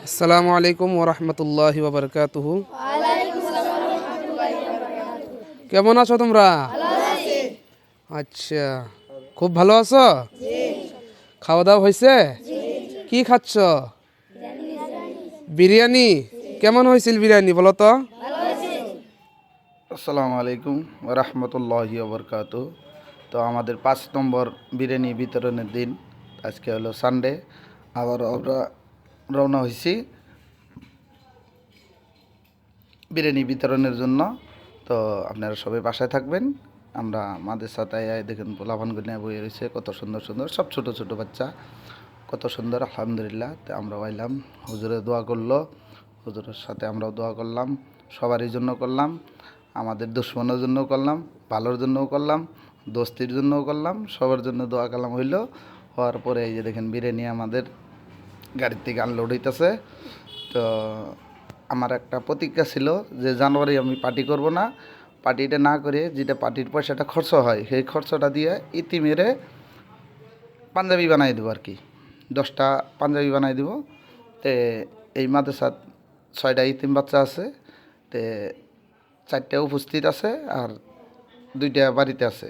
আসসালামু আলাইকুম ওরহমতুল্লাহি ওবরকাতুহু। কেমন আছো তোমরা? আচ্ছা, খুব ভালো আছো? খাওয়া দাওয়া হয়েছে? কি খাচ্ছ? বিরিয়ানি। কেমন হয়েছিল বিরিয়ানি বলো তো? আসসালামু আলাইকুম রহমতুল্লাহি ওবরকাত। তো আমাদের 5 নম্বর বিরিয়ানি বিতরণের দিন। আজকে হলো সানডে। আবার আমরা রওনা হয়েছি বিরিয়ানি বিতরণের জন্য। তো আপনারা সবাই বাসায় থাকবেন। আমরা মাদ্রাসায় দেখেন পোলাপানগুলো নিয়ে বয়ে রয়েছে, কত সুন্দর সুন্দর সব ছোট ছোট বাচ্চা, কত সুন্দর আলহামদুলিল্লাহ। তো আমরা আইলাম, হুজুরে দোয়া করলো, হুজুরের সাথে আমরাও দোয়া করলাম, সবারই জন্য করলাম, আমাদের দুশ্মনের জন্য করলাম, ভালোর জন্যও করলাম, দোস্তির জন্যও করলাম, সবার জন্য দোয়া কালাম হইলো। হওয়ার পরে এই যে দেখেন বিরিয়ানি আমাদের গাড়ির থেকে আনলোড হইতেছে। তো আমার একটা প্রতিজ্ঞা ছিল যে জানুয়ারি আমি পার্টি করব না, পার্টিটা না করে যেটা পার্টির পয়সাটা খরচ হয় সেই খরচটা দিয়ে ইতিমেরে পাঞ্জাবি বানাই দেবো আর কি, 10টা পাঞ্জাবি বানাই দেবো। তে এই মাদ্রাসাত 6টা ইতিম বাচ্চা আছে, তে 4টা উপস্থিত আছে আর 2টা বাড়িতে আছে।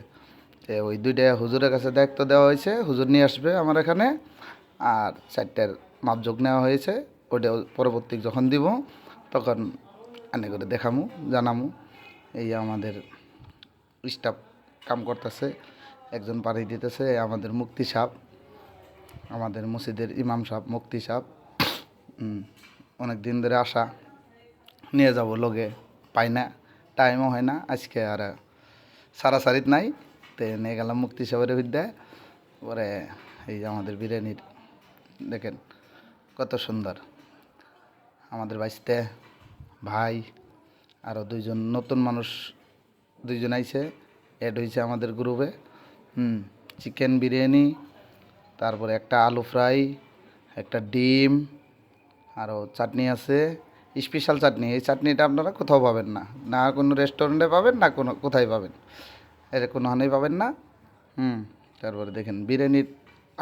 তো ওই 2টা হুজুরের কাছে দায়িত্ব দেওয়া হয়েছে, হুজুর নিয়ে আসবে আমার এখানে। আর 4টার মাপযোগ নেওয়া হয়েছে, ওটা পরবর্তী যখন দিব তখন আনে করে দেখামু, জানামু। এই আমাদের স্টাফ কাম করতেছে, একজন পানি দিতেছে আমাদের মুক্তি সাহেব, আমাদের মসজিদের ইমাম সাহেব মুক্তি সাহেব। অনেক দিন ধরে আসা, নিয়ে যাব লগে, পাই না, টাইমও হয় না। আজকে আর সারাসারিত নাই, তে নিয়ে গেলাম মুক্তি সাহেবের বিদ্যায়। পরে এই যে আমাদের বিরিয়ানির দেখেন কত সুন্দর, আমাদের বাইশতে ভাই আরও 2জন নতুন মানুষ, 2জন আইছে, অ্যাড হয়েছে আমাদের গ্রুপে। চিকেন বিরিয়ানি, তারপরে একটা আলু ফ্রাই, একটা ডিম, আরও চাটনি আছে, স্পেশাল চাটনি। এই চাটনিটা আপনারা কোথাও পাবেন না, না কোনো রেস্টুরেন্টে পাবেন, না কোনো কোথায় পাবেন, এর কোনোখানেই পাবেন না। তারপরে দেখেন বিরিয়ানির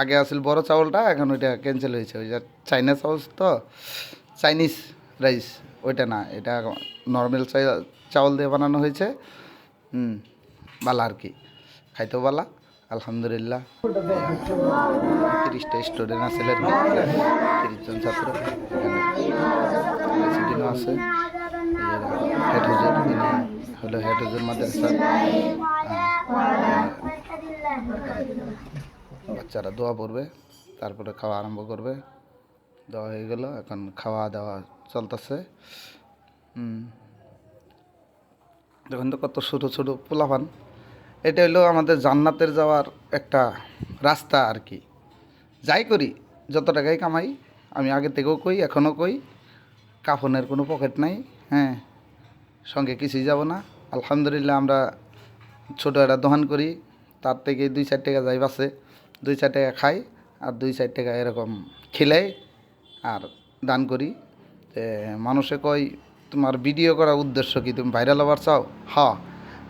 আগে আসল বড় চাউলটা, এখন ওইটা ক্যান্সেল হয়েছে। ওই যে চাইনা চাউল, তো চাইনিজ রাইস, ওইটা না, এটা নর্মাল চাউল দিয়ে বানানো হয়েছে। বালা আর কি, খাইতেও বালা আলহামদুলিল্লাহ। 30টা স্টুডেন্ট আছে আর কি, 30জন ছাত্র এখানে, প্রেসিডেন্টও আছে। হেড হুজুর, ইনি হলো হেড হুজুর মাদ্রাসা। বাচ্চারা দোয়া পড়বে, তারপরে খাওয়া আরম্ভ করবে। দেওয়া হয়ে গেল, এখন খাওয়া দাওয়া চলতেছে। দেখুন তো কত ছোটো ছোটো পোলাপান। এটা হলো আমাদের জান্নাতের যাওয়ার একটা রাস্তা আর কি। যাই করি, যত টাকাই কামাই, আমি আগে থেকেও কই, এখনও কই, কাফনের কোনো পকেট নাই, হ্যাঁ, সঙ্গে কিছুই যাব না। আলহামদুলিল্লাহ আমরা ছোটো একটা দোকান করি, তার থেকে 2-4 টাকা যাই বাসে, 2-4 টাকা খাই, আর 2-4 টাকা এরকম খেলাই আর দান করি। মানুষে কয় তোমার ভিডিও করার উদ্দেশ্য কি, তুমি ভাইরাল হবার চাও? হ্যাঁ,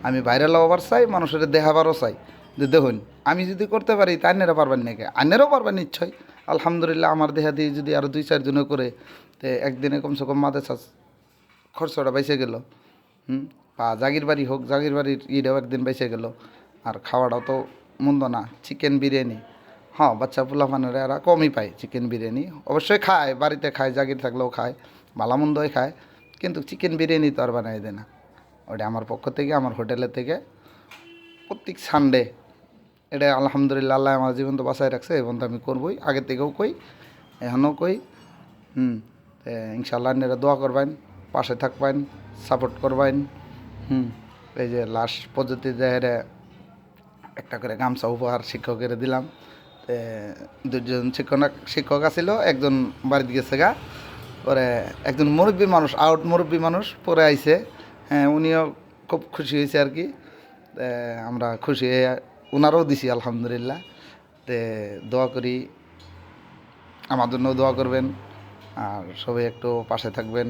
আমি ভাইরাল হবার চাই, মানুষের দেখাবারও চাই। যে দেখুন, আমি যদি করতে পারি তা আইনেরা পারবেন নাকি? আইনেরও পারবেন নিশ্চয়। আলহামদুলিল্লাহ আমার দেহা দিয়ে যদি আরও 2-4 জনে করে, তো একদিনে কমসে কম মাদ্রাসা খরচটা বেঁচে গেল। বা জাগির বাড়ি হোক, জাগির বাড়ির ইটাও একদিন বেঁচে গেল। আর খাওয়াটাও তো মন্দ না, চিকেন বিরিয়ানি। হ্যাঁ, বাচ্চা পোলাপানেরা এরা কমই পায় চিকেন বিরিয়ানি, অবশ্যই খায়, বাড়িতে খায়, জাগির থাকলেও খায়, ভালো মন্দই খায়, কিন্তু চিকেন বিরিয়ানি তো আর বানাই দেয় না। ওটা আমার পক্ষ থেকে, আমার হোটেলের থেকে প্রত্যেক সানডে, এটা আলহামদুলিল্লাহ আল্লাহ আমার জীবন তো বাঁচায় রাখছে, এবং তো আমি করবই, আগে থেকেও কই, এখনও কই। ইনশাআল্লাহ আপনারা দোয়া করবেন, পাশে থাকবেন, সাপোর্ট করবেন। এই যে লাস্ট পদ্ধতিতে একটা করে গামছা উপহার শিক্ষকের দিলাম। 2জন শিক্ষক আছিল, একজন বাড়িতে গেছে গা। পরে একজন মুরব্বী মানুষ, মুরব্বী মানুষ পরে আইছে, হ্যাঁ, উনিও খুব খুশি হয়েছে আর কি। আমরা খুশি হয়ে ওনারও দিছি আলহামদুলিল্লাহ। দোয়া করি, আমার জন্য দোয়া করবেন, আর সবাই একটু পাশে থাকবেন।